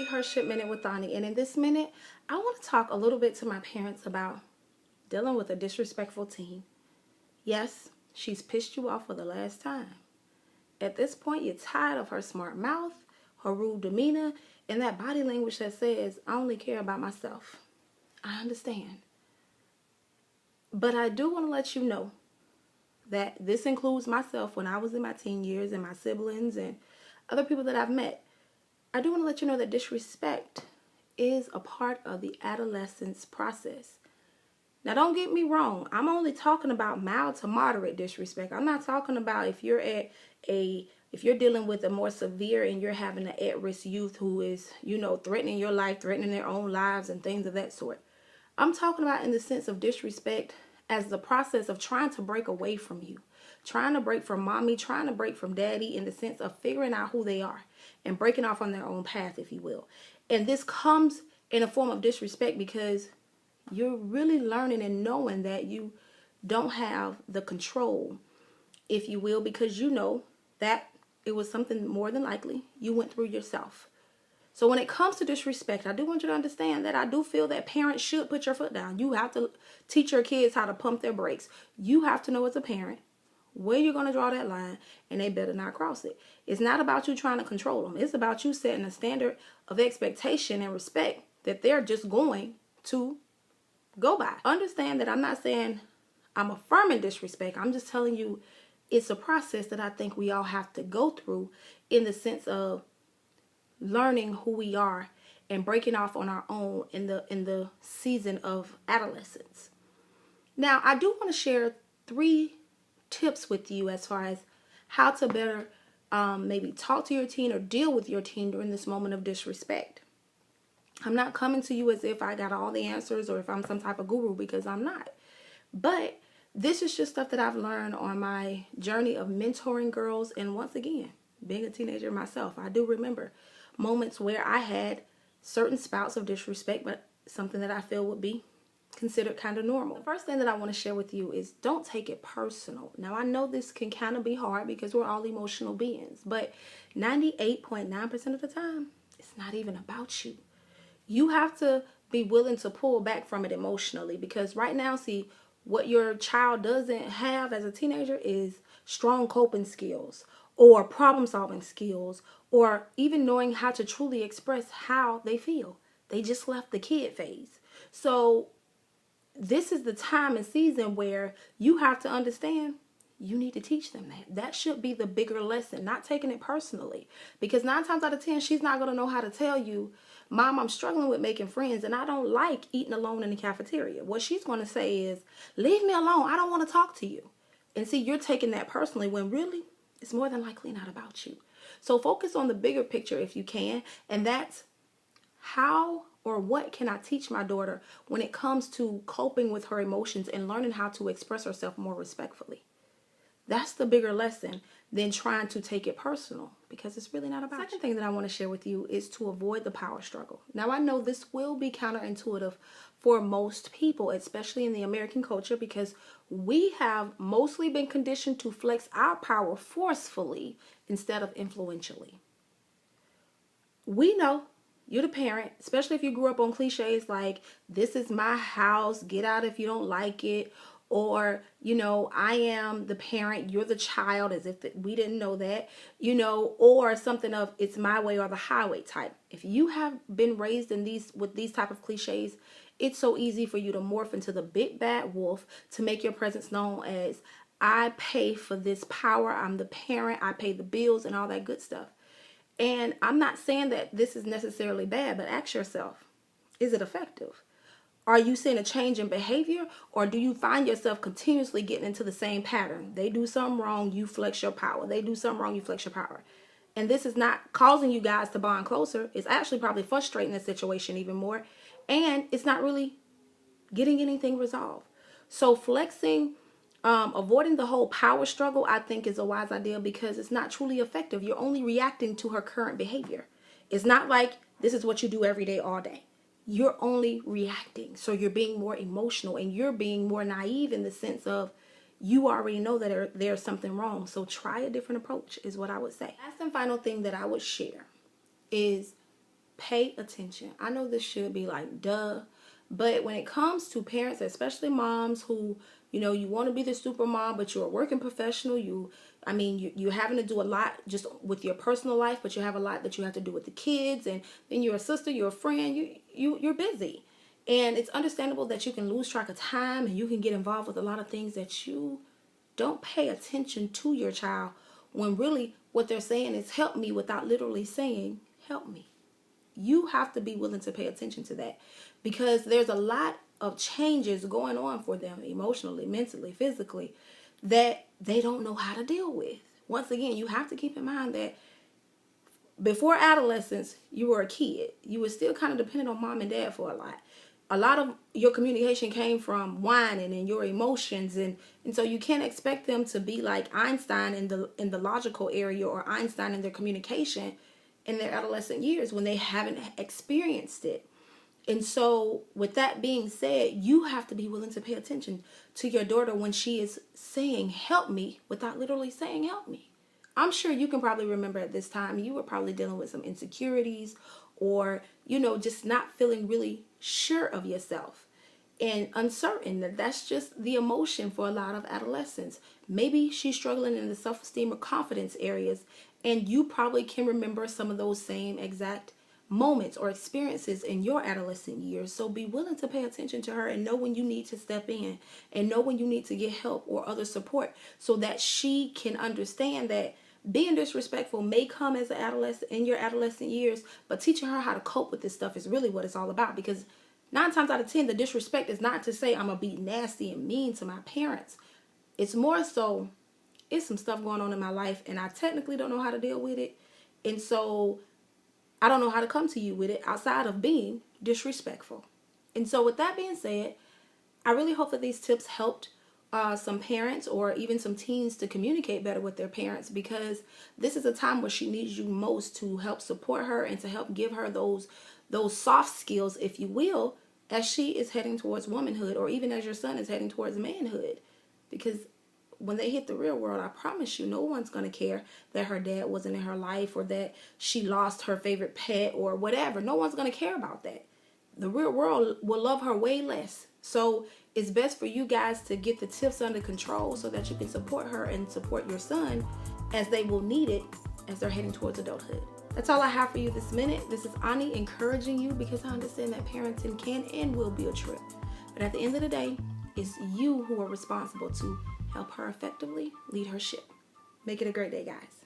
Hership Minute with Ani, and in this minute, I want to talk a little bit to my parents about dealing with a disrespectful teen. Yes, she's pissed you off for the last time. At this point, you're tired of her smart mouth, her rude demeanor, and that body language that says, I only care about myself. I understand. But I do want to let you know that this includes myself when I was in my teen years and my siblings and other people that I've met. I do want to let you know that disrespect is a part of the adolescence process. Now, don't get me wrong. I'm only talking about mild to moderate disrespect. I'm not talking about if you're dealing with a more severe and you're having an at-risk youth who is, threatening your life, threatening their own lives and things of that sort. I'm talking about in the sense of disrespect as the process of trying to break away from you, trying to break from mommy, trying to break from daddy, in the sense of figuring out who they are and breaking off on their own path, if you will. And this comes in a form of disrespect because you're really learning and knowing that you don't have the control, if you will, because you know that it was something more than likely you went through yourself. So when it comes to disrespect, I do want you to understand that I do feel that parents should put your foot down. You have to teach your kids how to pump their brakes. You have to know as a parent where you're going to draw that line, and they better not cross it. It's not about you trying to control them. It's about you setting a standard of expectation and respect that they're just going to go by. Understand that I'm not saying I'm affirming disrespect. I'm just telling you it's a process that I think we all have to go through in the sense of learning who we are and breaking off on our own in the season of adolescence. Now, I do want to share 3 tips with you as far as how to better maybe talk to your teen or deal with your teen during this moment of disrespect. I'm not coming to you as if I got all the answers or if I'm some type of guru, because I'm not. But this is just stuff that I've learned on my journey of mentoring girls. And once again, being a teenager myself, I do remember moments where I had certain spouts of disrespect, but something that I feel would be considered kind of normal. The first thing that I want to share with you is don't take it personal. Now, I know this can kind of be hard because we're all emotional beings, but 98.9% of the time, it's not even about you. You have to be willing to pull back from it emotionally, because right now, see, what your child doesn't have as a teenager is strong coping skills or problem solving skills or even knowing how to truly express how they feel. They just left the kid phase. So this is the time and season where you have to understand you need to teach them that. That should be the bigger lesson, not taking it personally. Because 9 times out of 10, she's not going to know how to tell you, Mom, I'm struggling with making friends and I don't like eating alone in the cafeteria. What she's going to say is, leave me alone. I don't want to talk to you. And see, you're taking that personally when really it's more than likely not about you. So focus on the bigger picture if you can. And that's how or what can I teach my daughter when it comes to coping with her emotions and learning how to express herself more respectfully. That's the bigger lesson than trying to take it personal, because it's really not about you. The second thing that I want to share with you is to avoid the power struggle. Now, I know this will be counterintuitive for most people, especially in the American culture, because we have mostly been conditioned to flex our power forcefully instead of influentially. We know you're the parent, especially if you grew up on cliches like, this is my house, get out if you don't like it. Or, I am the parent, you're the child, as if we didn't know that, or something of it's my way or the highway type. If you have been raised with these type of cliches, it's so easy for you to morph into the big bad wolf to make your presence known as, I pay for this power, I'm the parent, I pay the bills and all that good stuff. And I'm not saying that this is necessarily bad, but ask yourself, is it effective? Are you seeing a change in behavior, or do you find yourself continuously getting into the same pattern? They do something wrong, you flex your power. They do something wrong, you flex your power. And this is not causing you guys to bond closer. It's actually probably frustrating the situation even more. And it's not really getting anything resolved. So flexing, avoiding the whole power struggle, I think is a wise idea, because it's not truly effective. You're only reacting to her current behavior. It's not like this is what you do every day, all day. You're only reacting. So you're being more emotional and you're being more naive in the sense of you already know that there's something wrong. So try a different approach is what I would say. Last and final thing that I would share is pay attention. I know this should be like duh, but when it comes to parents, especially moms who, you want to be the super mom, but you're a working professional, you're having to do a lot just with your personal life, but you have a lot that you have to do with the kids, and then you're a sister, you're a friend, you're busy. And it's understandable that you can lose track of time and you can get involved with a lot of things that you don't pay attention to your child, when really what they're saying is help me, without literally saying help me. You have to be willing to pay attention to that, because there's a lot of changes going on for them emotionally, mentally, physically, that they don't know how to deal with. Once again, you have to keep in mind that before adolescence, you were a kid. You were still kind of dependent on mom and dad for a lot. A lot of your communication came from whining and your emotions, and so you can't expect them to be like Einstein in the logical area, or Einstein in their communication in their adolescent years when they haven't experienced it. And so with that being said, you have to be willing to pay attention to your daughter when she is saying help me, without literally saying help me. I'm sure you can probably remember at this time you were probably dealing with some insecurities, or just not feeling really sure of yourself and uncertain. That's just the emotion for a lot of adolescents. Maybe she's struggling in the self-esteem or confidence areas, and you probably can remember some of those same exact moments or experiences in your adolescent years. So be willing to pay attention to her and know when you need to step in, and know when you need to get help or other support, so that she can understand that being disrespectful may come as an adolescent in your adolescent years, but teaching her how to cope with this stuff is really what it's all about. Because 9 times out of 10, the disrespect is not to say I'm gonna be nasty and mean to my parents. It's more so, it's some stuff going on in my life and I technically don't know how to deal with it, and so I don't know how to come to you with it outside of being disrespectful. And so with that being said, I really hope that these tips helped some parents or even some teens to communicate better with their parents, because this is a time where she needs you most to help support her and to help give her those soft skills, if you will, as she is heading towards womanhood, or even as your son is heading towards manhood. Because when they hit the real world, I promise you, no one's going to care that her dad wasn't in her life, or that she lost her favorite pet or whatever. No one's going to care about that. The real world will love her way less. So it's best for you guys to get the tips under control so that you can support her and support your son, as they will need it as they're heading towards adulthood. That's all I have for you this minute. This is Ani encouraging you, because I understand that parenting can and will be a trip. But at the end of the day, it's you who are responsible to help her effectively lead her ship. Make it a great day, guys.